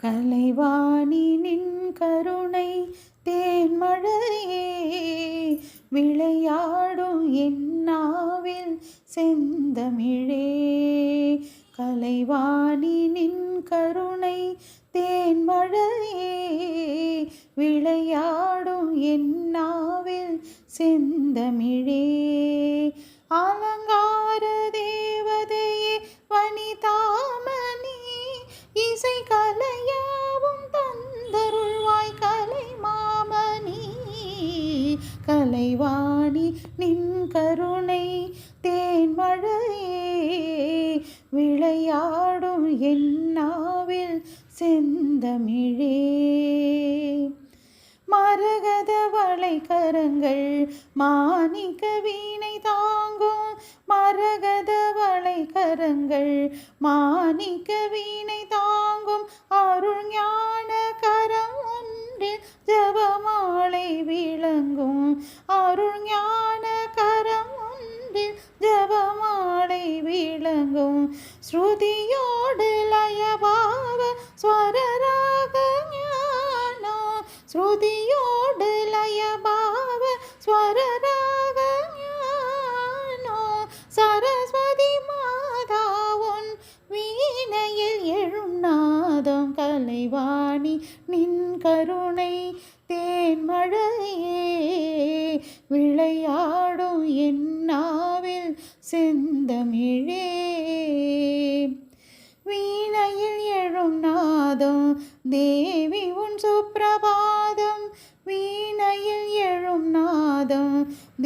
கலைவாணி நின் கருணை தேன்மழையே விளையாடும் என்னாவில் செந்தமிழே. கலைவாணி நின் கருணை தேன்மழையே விளையாடும் என்னாவில் செந்தமிழே. அலங்கார தேவதையே வனிதாமணி இசை கலையாவும் தந்தருள்வாய் கலைமாமணி. கலைவாணி நின் கருணை தேன்மழையே விளையாடும் என்னாவில் செந்தமிழே. மரகத வளைக்கரங்கள் மாணிக்க வீணை தாங்கும், மரகத வளைக்கரங்கள் மாணிக்க வீணை தாங்கும், அருள் ஞான கரம் ஒன்றில் ஜபமாலை விளங்கும், அருள் ஞான கரம் ஒன்றில் ஜபமாலை விளங்கும். ஸ்ருதியோடு லயபாவ ஸ்வரராக ஞானோ, ஸ்ருதியோடு லயபாவ ஸ்வரராக ஞானோ. சரஸ்வதி மாதாவுன் வீணையில் எழும் நாதம், கலைவாணி நின் கருணை தேன்மழையே விளையாடும் என்னாவில் செந்தமிழே. வீணையில் எழும் நாதம் தேவி உன் சுப்பிரபாதம், வீணையில் எழும் நாதம்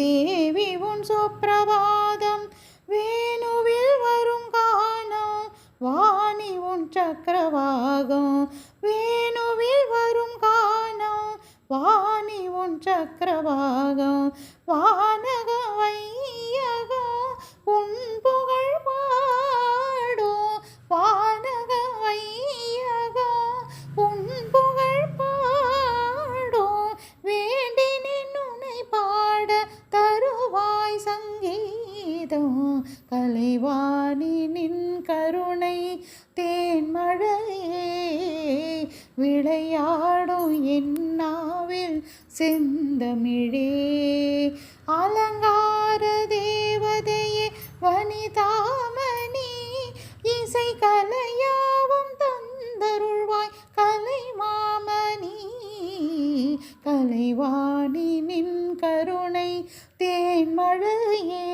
தேவி உன் சுப்பிரபாதம். வேணுவில் வரும் கானம் வாணி உன் சக்கரவாகம், வேணுவில் வரும் கானம் வாணி உன் சக்கரவாகம். வானக வையகம் உன் புகழ் பாடும், வானக வையகம் உன் புகழ் பாடும். வேண்டினேன் உன்னை பாட தருவாய் சங்கீதம், கலைவாணி நின் கருணை தேன்மழையே விளையாடும் என்னாவில் செந்தமிழே. அலங்கார தேவதையே வனிதாமணி இசை கலையாவும் தந்தருள்வாய் கலைமாமணி. கலைவாணி நின் கருணை தேன்மழையே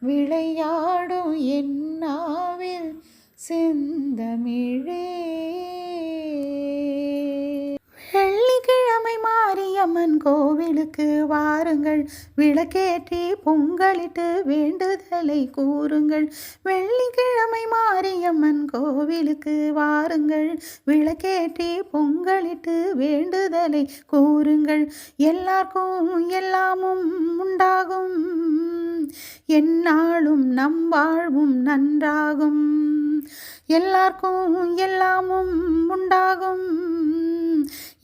விளையாடும் என்னாவில் செந்தமிழே. வெள்ளிக்கிழமை மாரியம்மன் கோவிலுக்கு வாருங்கள், விளக்கேற்றி பொங்கலிட்டு வேண்டுதலை கூறுங்கள். வெள்ளிக்கிழமை மாரியம்மன் கோவிலுக்கு வாருங்கள், விளக்கேற்றி பொங்கலிட்டு வேண்டுதலை கூறுங்கள். எல்லாருக்கும் எல்லாமும் உண்டாகும், எந்நாளும் நம் வாழ்வும் நன்றாகும். எல்லாருக்கும் எல்லாமும் உண்டாகும்,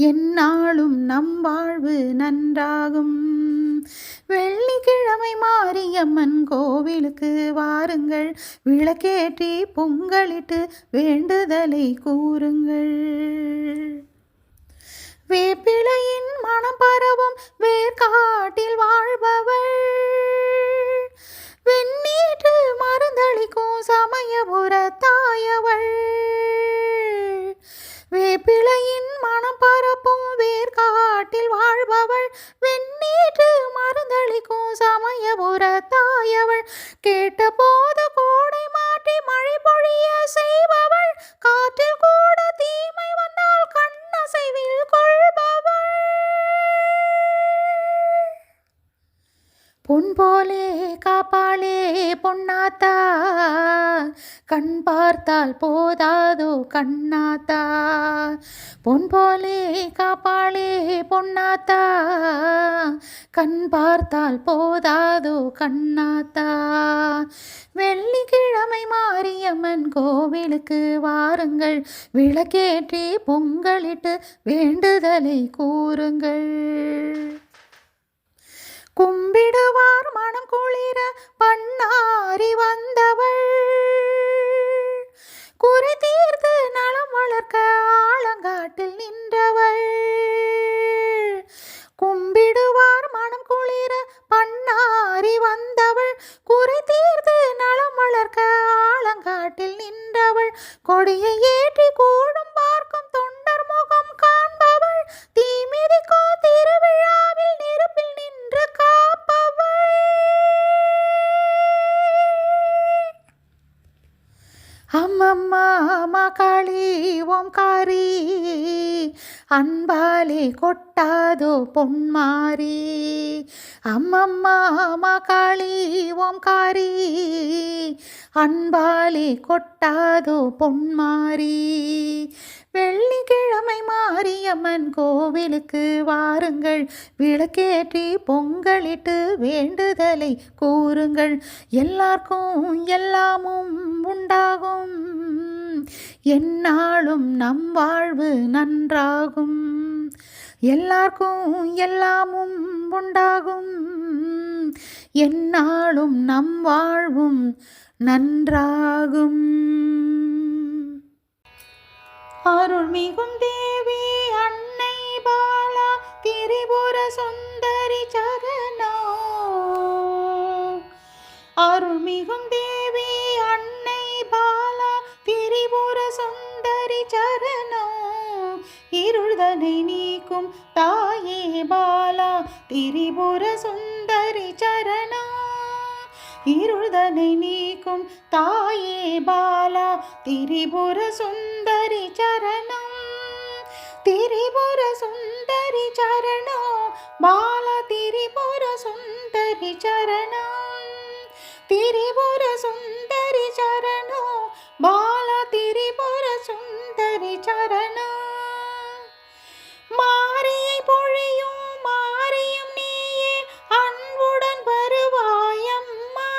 எந்நாளும் நம் வாழ்வு நன்றாகும். வெள்ளிக்கிழமை மாரியம்மன் கோவிலுக்கு வாருங்கள், விளக்கேற்றி பொங்கலிட்டு வேண்டுதலை கூறுங்கள். வேப்பிலையின் மனம் பரவும் வேர்காட்டில் வாழ்பவள், வெண்ணீற்று மருந்தளிக்கும் சமயபுர தாயவள். வேப்பிலையின் மனம் பரப்பும் வேர்காட்டில் வாழ்பவள், வெண்ணீற்று மருந்தளிக்கும் சமயபுர தாயவள். கேட்ட போது கோடை மாற்றி மழை பொழிய செய்பவள், காற்றில் கூட தீமை வந்தால் கண்ணசைவில் கொள்பவள். பொன் போலே காப்பாளே பொன்னாத்தா, கண் பார்த்தால் போதாதோ கண்ணாத்தா. பொன் போலே காப்பாளே பொன்னாத்தா, கண் பார்த்தால் போதாதோ கண்ணாத்தா. வெள்ளிக்கிழமை மாரியம்மன் கோவிலுக்கு வாருங்கள், விளக்கேற்றி பொங்கலிட்டு வேண்டுதலை கூறுங்கள். கும்பிடுவார் மனம் குளிர பண்ணாரி வந்தவள், குறை தீர்த்து நலம் வளர்க்க காண்பவள், கொடியை ஏற்றி கூடும் பார்க்கும் தொண்டர் முகம் காண்பவள், தீ மிதிக்கும் திருவிழாவில் நெருப்பில் நின்று காப்பவள். அம்மம்மா மகாளி ஓம்காரி, அன்பாலே கொட்டாதோ பொன்மாரி. அம்மம்மா மகாளி ஓம்காரி, அன்பாலே கொட்டாதோ பொன்மாரி. வெள்ளிக்கிழமை மாரியம்மன் கோவிலுக்கு வாருங்கள், விளக்கேற்றி பொங்கலிட்டு வேண்டுதலை கூறுங்கள். எல்லாருக்கும் எல்லாமும் உண்டாகும், எந்நாளும் நம் வாழ்வு நன்றாகும். எல்லாருக்கும் எல்லாமும் உண்டாகும், எந்நாளும் நம் வாழ்வும் நன்றாகும். அருள்மிகும் தேவி அன்னை பாலா திரிபுர சுந்தரி சரணம். அருள்மிகும் தேவி அன்னை பாலா திரிபுர சுந்தரி சரணம். இருள்தனை நீக்கும் தாயே பாலா திரிபுர சுந்தரி சரணம். இருள்தனை நீக்கும் தாயே பாலா திரிபுர சுந்தரி சரணம். திரிபுர சுந்தரி சரணம் பாலா திரிபுர சுந்தரி சரணம். திரிபுர சுந்தரி சரணம் பாலா திரிபுர சுந்தரி சரணம். மாரியை பொழியும் மாரியும் நீயே அன்புடன் வருவாயம்மா.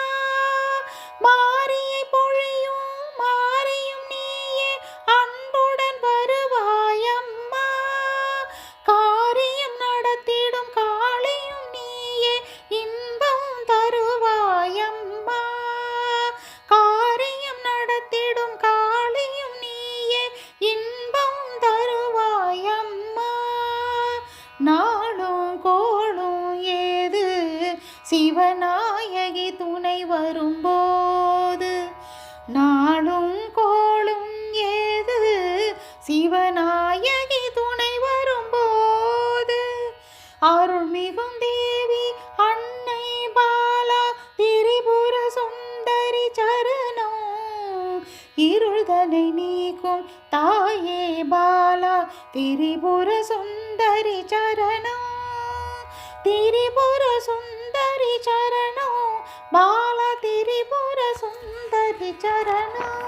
மாரியை பொழியும் மாரியும் நீயே அன்புடன் வருவாயம்மா. காரியம் நடத்திடும் காளியும் நீயே இன்பம் தருவாயம்மா. காரியம் நடத்திடும் காளியும் நீயே இன்பம் தருவாயம்மா. நாளும் கோளும் ஏது சிவநாயகி துணை வரும்போது. நாளும் கோளும் ஏது சிவநாயகி துணை வரும்போது. அருள்மிகும் தேவி அன்னை பாலா திரிபுர சுந்தரி சரணம். இருள்தனை நீக்கும் தாயே பாலா திரிபுர சுந்தரி சரணம். திரிபுர சுந்தரி சரணம் பாலா திரிபுர சுந்தரி சரணம்.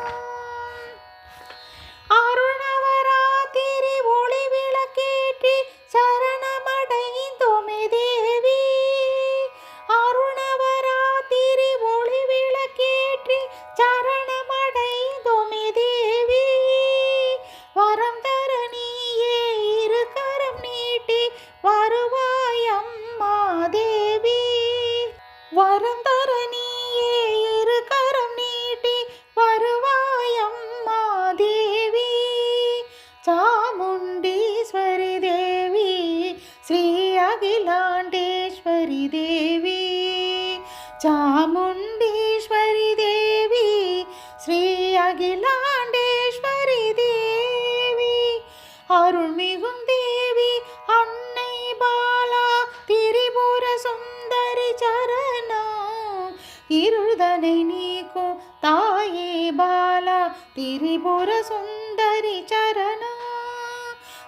அருணவராத்திரி ஒளி விளக்கேற்றி சரணமடைந்தோமே தேவி. அருணவராத்திரி ஒளி விளக்கேற்றி சரணமடைந்தோமே தேவி. வரம் தர நீயே இரு கரம் நீட்டி வருவாயம்மா தேவி. வரம் தர நீயே இரு கரம் நீட்டி வருவாயம்மா தேவி. சாமுண்டீஸ்வரி தேவி ஸ்ரீ அகிலாண்டேஸ்வரி தேவி. சாமுண்டீஸ்வரி தேவி ஸ்ரீ அகிலாண்டேஸ்வரி தேவி. அருள்மிகும் தேவி அன்னை பாலா திரிபுர சுந்தரி சரணம். இருள்தனை நீக்கும் தாயே பாலா திரிபுர சுந்தரி சரணம்.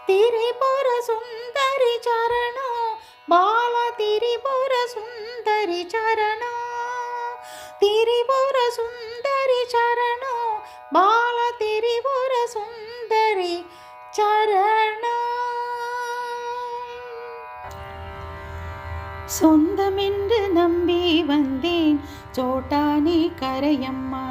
திரிபுர சுந்தரி சரணம் பாலா திரிபுர சுந்தரி சரணம். திரிபுர சுந்தரி சரணம் பாலா திரிபுர சுந்தரி சரணம். சொந்தமென்று நம்பி வந்தேன் சோட்டானி கரையம்மா.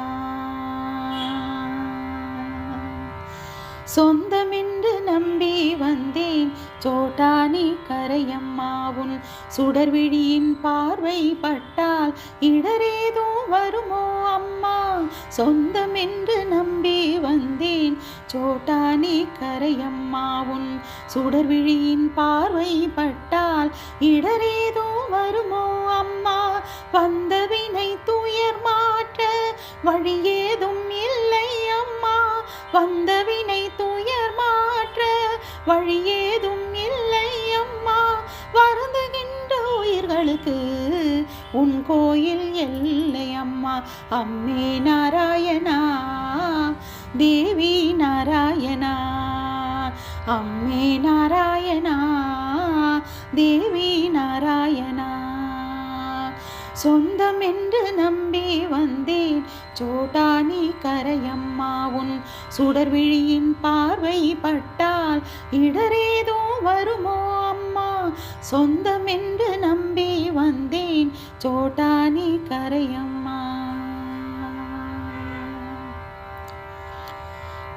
சொந்தமென்று நம்பி வந்தேன் சோட்டானி கரையம்மாவுன் சுடர்விழியின் பார்வை பட்டால் இடரேதோ வருமோ அம்மா. சொந்தமென்று நம்பி வந்தேன் சோட்டானி கரையம்மாவுன் சுடர்விழியின் பார்வை பட்டால் இடரேதோ வருமோ அம்மா. வந்த வினை துயர் மாற்ற வழியேதும் இல்லை அம்மா. வந்த வினை துயர் மாற்ற வழியேதும் இல்லை அம்மா. வருந்துகின்ற உயிர்களுக்கு உன் கோயில் எல்லை அம்மா. அம்மே நாராயணா தேவி நாராயணா, அம்மே நாராயணா தேவி நாராயணா. சொந்தம் என்று நம்பி வந்தேன் சோட்டானி கரையம்மா. உன் சுடர்விழியின் பார்வை பட்டால் இடரேதோ வருமோ அம்மா. சொந்தம் என்று நம்பி வந்தேன் சோட்டானி கரையம்மா.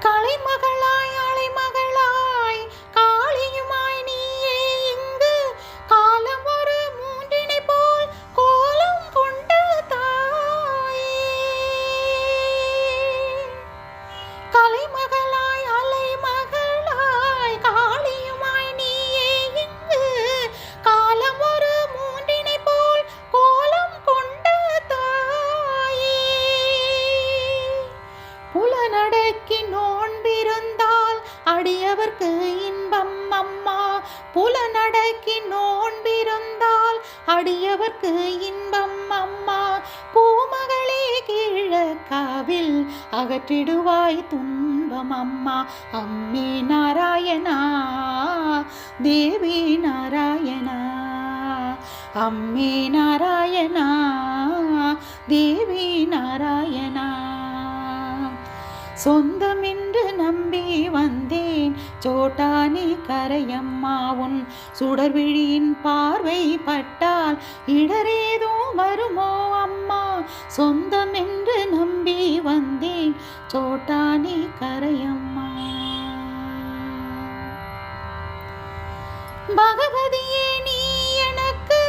கலைமகளாய் அலைமகளாய் காளியுமாய் நீயே இங்கு காலம் ஒரு மூன்றினை போல் கோலம் கொண்ட தாயே. கலைமகளாய் அலைமகளாய் காளியுமாய் நீயே இங்கு காலம் ஒரு மூன்றினை போல் கோலம் கொண்ட தாயே. புலனடக்கி நோன்பிருந்தால் அடியவர்க்கு இன்பம் அம்மா. புலனடக்கி நோன்பிருந்தால் அடியவர்க்கு இன்பம் அம்மா. பூமகளே கீழக்காவில் அகற்றிடுவாய் துன்பம் அம்மா. அம்மே நாராயணா தேவி நாராயணா, அம்மே நாராயணா தேவி நாராயணா. சொந்தம் என்று நம்பி வந்தேன் சோட்டானி கரையம்மா. உன் சுடர்விழியின் பார்வை பட்டால் இடரேதோ வருமோ அம்மா. சொந்தம் என்று நம்பி வந்தேன் சோட்டானி கரையம்மா. பகவதியே நீ எனக்கு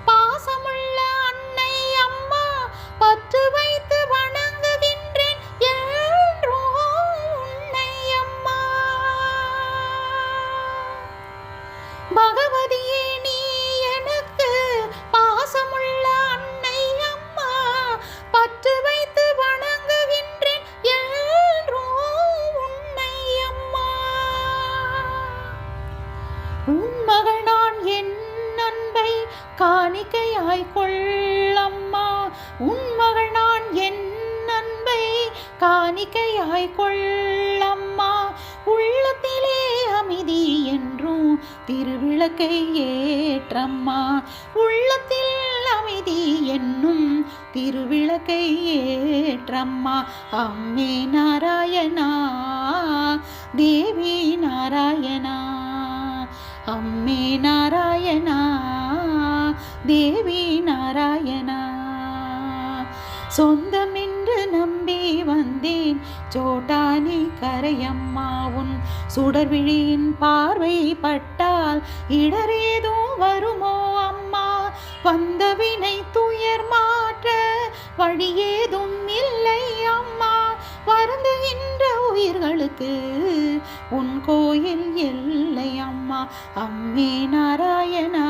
பாசமுள்ள அன்னை அம்மா. பற்று வைத்து வணங்குகின்றேன் பகவதியே நீ எனக்கு பாசமுள்ள அன்னை அம்மா. பற்று வைத்து வணங்குகின்றேன் உன்னை அம்மா. உன் மகள் நான் என் அன்பை காணிக்கையாய் கொள்ளம்மா. உன் மகள் நான் என் அன்பை காணிக்கையாய் கொள்ளம்மா. உள்ளத்திலே அமைதி என்றும் திருவிளக்கை ஏற்றம்மா. உள்ளத்தில் அமைதி என்னும் திருவிளக்கை ஏற்றம்மா. அம்மே நாராயணா தேவி நாராயணா, அம்மே நாராயணா தேவி நாராயணா. சொந்தம் என்று நம்பி வந்தேன் சோட்டானி கரையம்மா. உன் சுடர்விழியின் பார்வை பட்டால் இடரேதோ வருமோ அம்மா. வந்த வினை துயர் மாற்ற வழியேதும் இல்லை அம்மா. வருந்துகின்ற உயிர்களுக்கு உன் கோயில் எல்லை அம்மா. அம்மே நாராயணா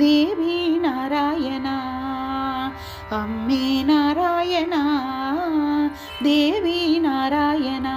தேவி நாராயணா, அம்மே நாராயணா தேவி நாராயணா.